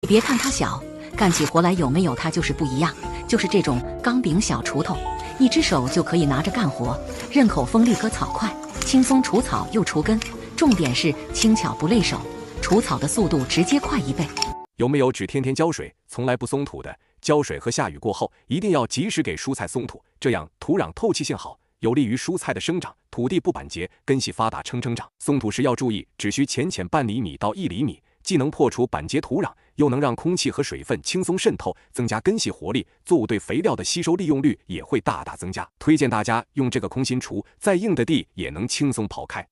别看它小，干起活来有没有它就是不一样。就是这种钢柄小锄头，一只手就可以拿着干活，刃口锋利，割草快，轻松除草又除根。重点是轻巧不累手，除草的速度直接快1倍。有没有只天天浇水，从来不松土的？浇水和下雨过后，一定要及时给蔬菜松土，这样土壤透气性好，有利于蔬菜的生长，土地不板结，根系发达撑长。松土时要注意，只需浅半厘米到1厘米，既能破除板结土壤，又能让空气和水分轻松渗透，增加根系活力，作物对肥料的吸收利用率也会大大增加。推荐大家用这个空心锄，再硬的地也能轻松刨开。